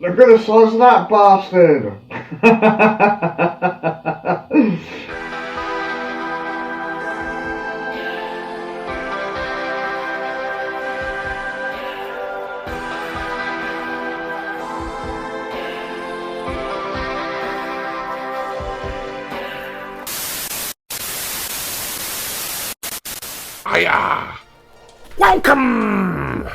They're gonna slice that bastard! Hiya! Welcome!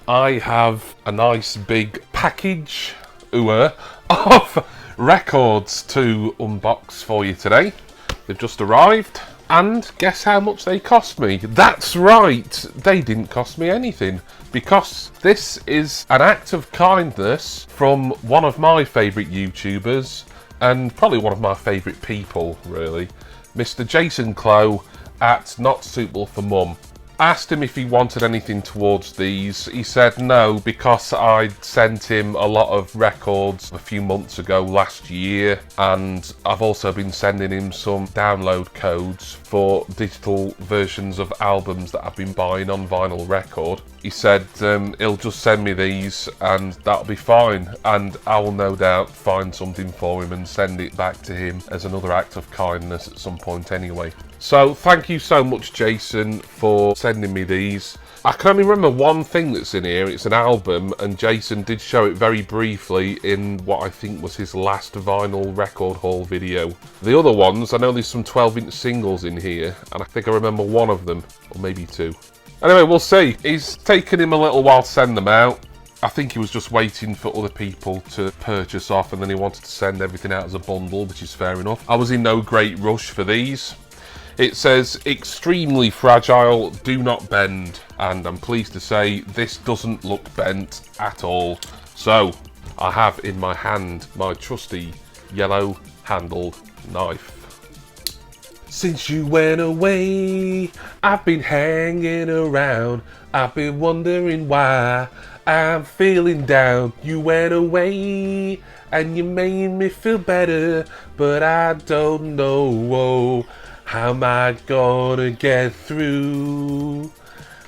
I have a nice big package of records to unbox for you today. They've just arrived, and guess how much they cost me? That's right, they didn't cost me anything, because this is an act of kindness from one of my favourite YouTubers, and probably one of my favourite people, really, Mr. Jason Clow at Not Suitable for Mum. I asked him if he wanted anything towards these. He said no, because I'd sent him a lot of records a few months ago last year, and I've also been sending him some download codes for digital versions of albums that I've been buying on vinyl record. He said he'll just send me these and that'll be fine, and I will no doubt find something for him and send it back to him as another act of kindness at some point anyway. So thank you so much, Jason, for sending me these. I can only remember one thing that's in here. It's an album, and Jason did show it very briefly in what I think was his last vinyl record haul video. The other ones, I know there's some 12-inch singles in here, and I think I remember one of them, or maybe two. Anyway, we'll see. It's taken him a little while to send them out. I think he was just waiting for other people to purchase off, and then he wanted to send everything out as a bundle, which is fair enough. I was in no great rush for these. It says, extremely fragile, do not bend. And I'm pleased to say this doesn't look bent at all. So, I have in my hand my trusty yellow handled knife. Since you went away, I've been hanging around. I've been wondering why I'm feeling down. You went away and you made me feel better, but I don't know. Whoa. How am I gonna get through?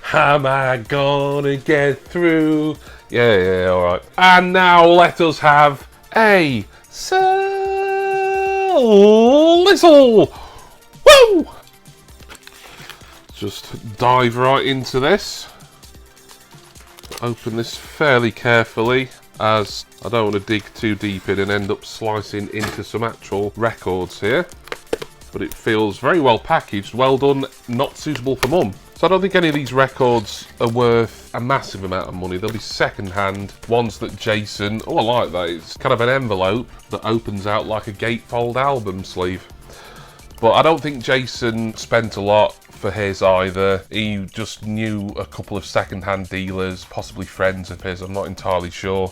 How am I gonna get through? Yeah, alright. And now let us have a little. Woo! Just dive right into this. Open this fairly carefully, as I don't want to dig too deep in and end up slicing into some actual records here. But it feels very well packaged, well done, Not Suitable for Mum. So I don't think any of these records are worth a massive amount of money. They'll be second-hand, ones that Jason... Oh, I like that. It's kind of an envelope that opens out like a gatefold album sleeve. But I don't think Jason spent a lot for his either. He just knew a couple of second-hand dealers, possibly friends of his, I'm not entirely sure.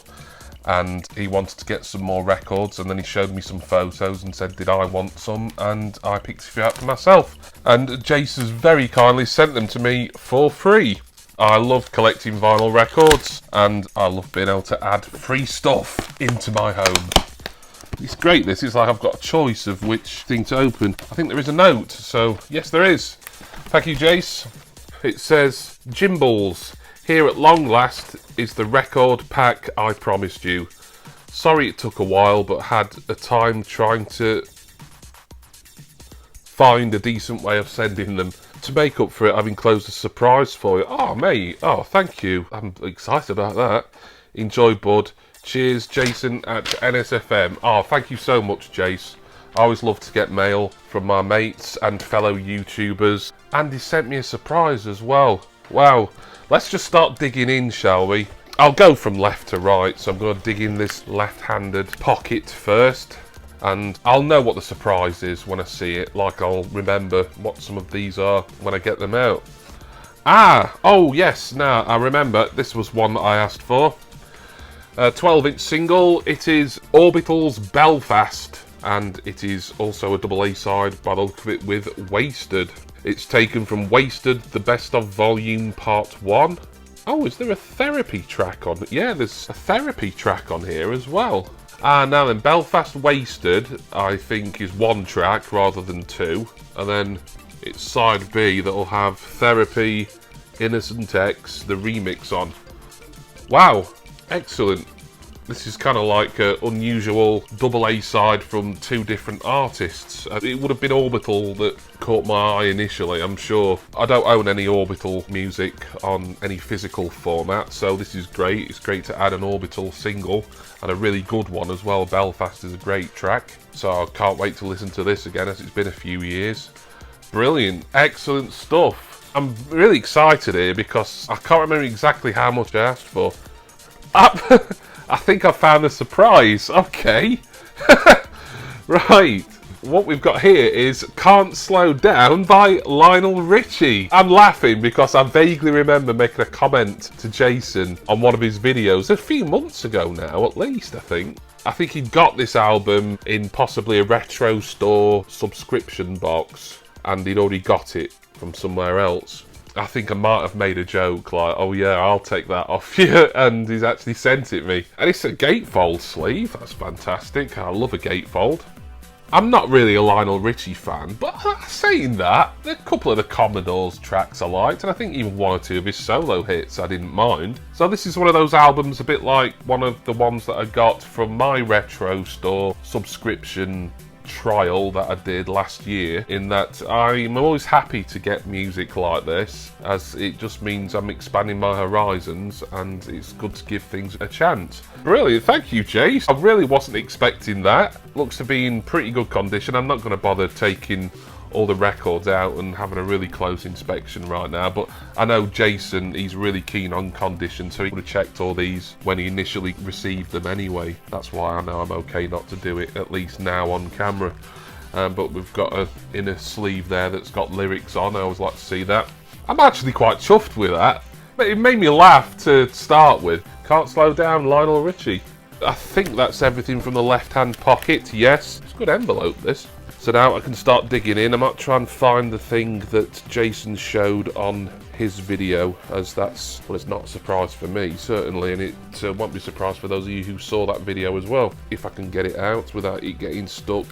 And he wanted to get some more records, and then he showed me some photos and said, did I want some? And I picked a few out for myself. And Jason's very kindly sent them to me for free. I love collecting vinyl records, and I love being able to add free stuff into my home. It's great, this is like I've got a choice of which thing to open. I think there is a note, so yes there is. Thank you, Jace. It says, Jimballs. Here at long last is the record pack I promised you. Sorry it took a while, but had a time trying to find a decent way of sending them. To make up for it, I've enclosed a surprise for you. Oh, mate. Oh, thank you. I'm excited about that. Enjoy, bud. Cheers, Jason at NSFM. Oh, thank you so much, Jace. I always love to get mail from my mates and fellow YouTubers. And he sent me a surprise as well. Wow. Let's just start digging in, shall we? I'll go from left to right, so I'm going to dig in this left-handed pocket first. And I'll know what the surprise is when I see it, like I'll remember what some of these are when I get them out. Ah! Oh, yes, now I remember. This was one that I asked for. A 12-inch single. It is Orbital's Belfast, and it is also a double A-side by the look of it with Wasted. It's taken from Wasted, the Best of Volume Part 1. Oh, is there a therapy track on? Yeah, there's a therapy track on here as well. Ah, now then, Belfast Wasted, I think, is one track rather than two. And then it's side B that'll have Therapy, Innocent X, the remix on. Wow, excellent. This is kind of like an unusual double A side from two different artists. It would have been Orbital that caught my eye initially, I'm sure. I don't own any Orbital music on any physical format, so this is great. It's great to add an Orbital single, and a really good one as well. Belfast is a great track, so I can't wait to listen to this again as it's been a few years. Brilliant, excellent stuff. I'm really excited here because I can't remember exactly how much I asked for. I think I found a surprise. Okay. Right. What we've got here is Can't Slow Down by Lionel Richie. I'm laughing because I vaguely remember making a comment to Jason on one of his videos a few months ago now, at least, I think. I think he'd got this album in possibly a Retro Store subscription box, and he'd already got it from somewhere else. I think I might have made a joke like, oh yeah, I'll take that off you, and he's actually sent it me. And it's a gatefold sleeve, that's fantastic. I love a gatefold. I'm not really a Lionel Richie fan, but saying that, a couple of the Commodores tracks I liked, and I think even one or two of his solo hits I didn't mind. So this is one of those albums a bit like one of the ones that I got from my Retro Store subscription trial that I did last year, in that I'm always happy to get music like this, as it just means I'm expanding my horizons and it's good to give things a chance. Brilliant, thank you, Jace. I really wasn't expecting that. Looks to be in pretty good condition. I'm not going to bother taking all the records out and having a really close inspection right now, but I know Jason, he's really keen on condition, so he would have checked all these when he initially received them anyway. That's why I know I'm okay not to do it, at least now on camera. But we've got an inner sleeve there that's got lyrics on. I always like to see that. I'm actually quite chuffed with that. It made me laugh to start with. Can't Slow Down, Lionel Richie. I think that's everything from the left-hand pocket, yes. It's a good envelope, this. So now I can start digging in. I might try and find the thing that Jason showed on his video, as that's, well, it's not a surprise for me, certainly, and it won't be a surprise for those of you who saw that video as well, if I can get it out without it getting stuck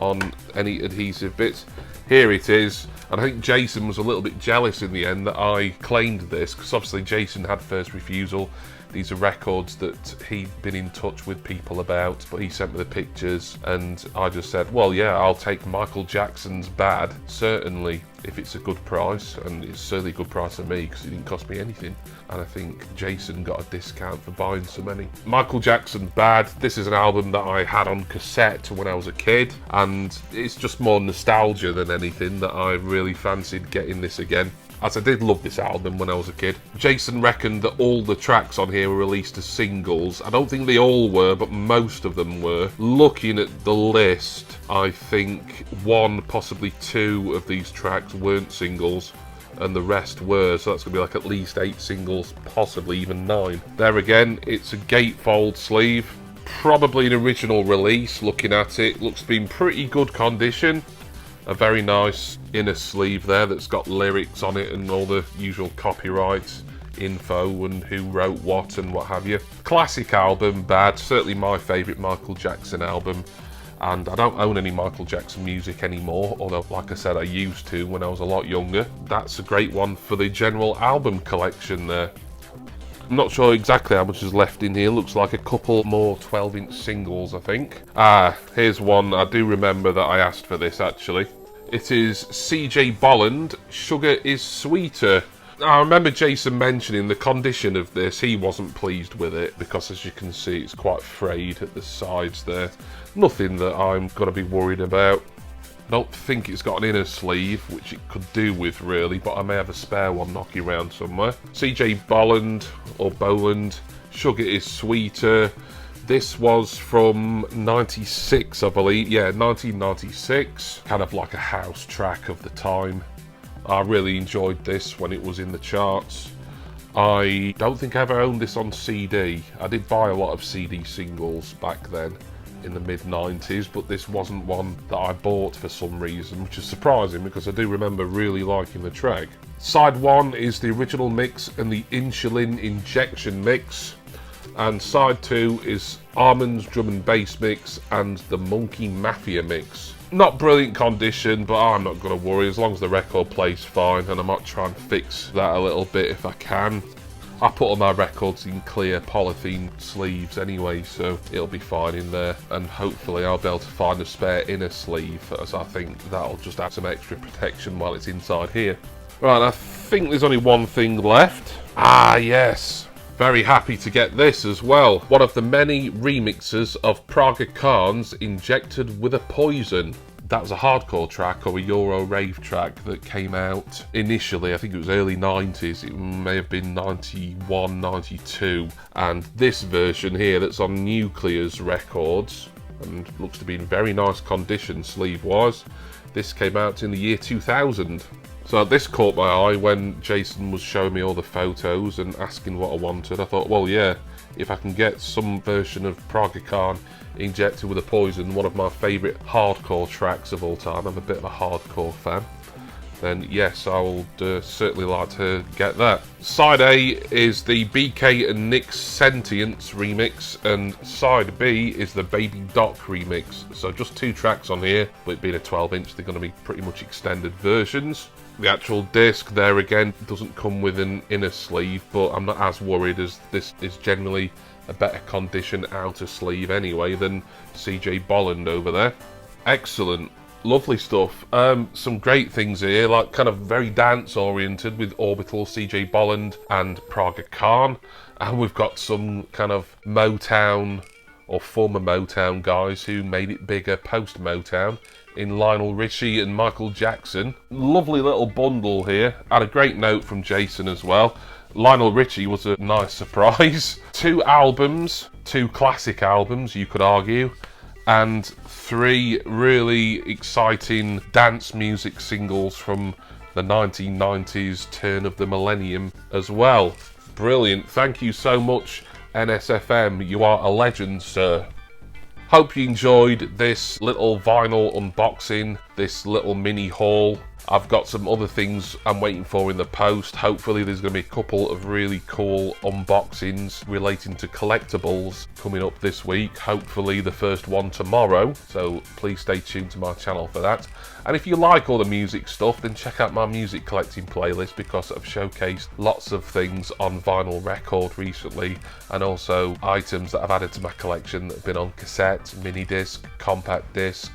on any adhesive bits. Here it is, and I think Jason was a little bit jealous in the end that I claimed this, because obviously Jason had first refusal. These are records that he'd been in touch with people about, but he sent me the pictures, and I just said, well, yeah, I'll take Michael Jackson's Bad, certainly, if it's a good price, and it's certainly a good price for me, because it didn't cost me anything, and I think Jason got a discount for buying so many. Michael Jackson Bad, this is an album that I had on cassette when I was a kid, and it's just more nostalgia than anything that I really fancied getting this again, as I did love this album when I was a kid. Jason reckoned that all the tracks on here were released as singles. I don't think they all were, but most of them were. Looking at the list, I think one, possibly two of these tracks weren't singles, and the rest were, so that's going to be like at least 8 singles, possibly even 9. There again, it's a gatefold sleeve. Probably an original release, looking at it. Looks to be in pretty good condition. A very nice inner sleeve there that's got lyrics on it and all the usual copyright info and who wrote what and what have you. Classic album, Bad, certainly my favourite Michael Jackson album, and I don't own any Michael Jackson music anymore, although like I said I used to when I was a lot younger. That's a great one for the general album collection there. I'm not sure exactly how much is left in here. Looks like a couple more 12-inch singles, I think. Here's one. I do remember that I asked for this, actually. It is CJ Bolland, Sugar is Sweeter. I remember Jason mentioning the condition of this. He wasn't pleased with it because, as you can see, it's quite frayed at the sides there. Nothing that I'm going to be worried about. Don't think it's got an inner sleeve, which it could do with really, but I may have a spare one knocking around somewhere. CJ Bolland, or Boland, Sugar is Sweeter. This was from 96, I believe. Yeah, 1996. Kind of like a house track of the time. I really enjoyed this when it was in the charts. I don't think I ever owned this on CD. I did buy a lot of CD singles back then, in the mid-90s, but this wasn't one that I bought for some reason, which is surprising because I do remember really liking the track. Side 1 is the original mix and the insulin injection mix, and side 2 is Armand's drum and bass mix and the Monkey Mafia mix. Not brilliant condition, but I'm not going to worry as long as the record plays fine, and I might try and fix that a little bit if I can. I put all my records in clear polythene sleeves anyway, so it'll be fine in there. And hopefully I'll be able to find a spare inner sleeve, as I think that'll just add some extra protection while it's inside here. Right, I think there's only one thing left. Ah, yes. Very happy to get this as well. One of the many remixes of Praga Khan's Injected with a Poison. That was a hardcore track or a Euro rave track that came out initially, I think it was early 90s, it may have been 91, 92, and this version here that's on Nuclear's records, and looks to be in very nice condition sleeve-wise, this came out in the year 2000. So this caught my eye when Jason was showing me all the photos and asking what I wanted. I thought, well, yeah, if I can get some version of Praga Khan Injected with a Poison, one of my favourite hardcore tracks of all time, I'm a bit of a hardcore fan, then yes, I would certainly like to get that. Side A is the BK and Nick's Sentience remix, and side B is the Baby Doc remix. So just 2 tracks on here, but it being a 12-inch, they're going to be pretty much extended versions. The actual disc there again doesn't come with an inner sleeve, but I'm not as worried, as this is generally a better condition outer sleeve anyway than CJ Bolland over there. Excellent. Lovely stuff. Some great things here, like kind of very dance oriented with Orbital, CJ Bolland and Praga Khan. And we've got some kind of Motown or former Motown guys who made it bigger post Motown in Lionel Richie and Michael Jackson. Lovely little bundle here. Had a great note from Jason as well. Lionel Richie was a nice surprise. 2 albums, 2 classic albums you could argue, and 3 really exciting dance music singles from the 1990s, turn of the millennium as well. Brilliant. Thank you so much, NSFM. You are a legend, sir. Hope you enjoyed this little vinyl unboxing, this little mini haul. I've got some other things I'm waiting for in the post. Hopefully there's going to be a couple of really cool unboxings relating to collectibles coming up this week. Hopefully the first one tomorrow, so please stay tuned to my channel for that. And if you like all the music stuff, then check out my music collecting playlist, because I've showcased lots of things on vinyl record recently, and also items that I've added to my collection that have been on cassette, mini disc, compact disc.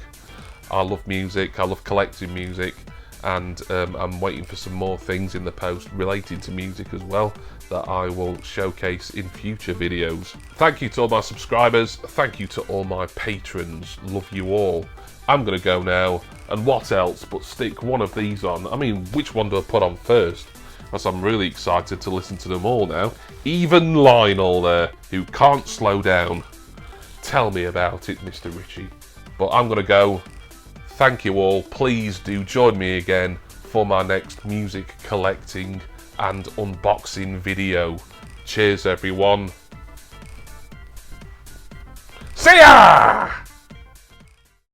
I love music, I love collecting music, and I'm waiting for some more things in the post relating to music as well that I will showcase in future videos. Thank you to all my subscribers, thank you to all my patrons, love you all. I'm gonna go now, and what else but stick one of these on. I mean, which one do I put on first? Because I'm really excited to listen to them all now. Even Lionel there, who can't slow down. Tell me about it, Mr. Richie. But I'm gonna go. Thank you all. Please do join me again for my next music collecting and unboxing video. Cheers everyone. See ya!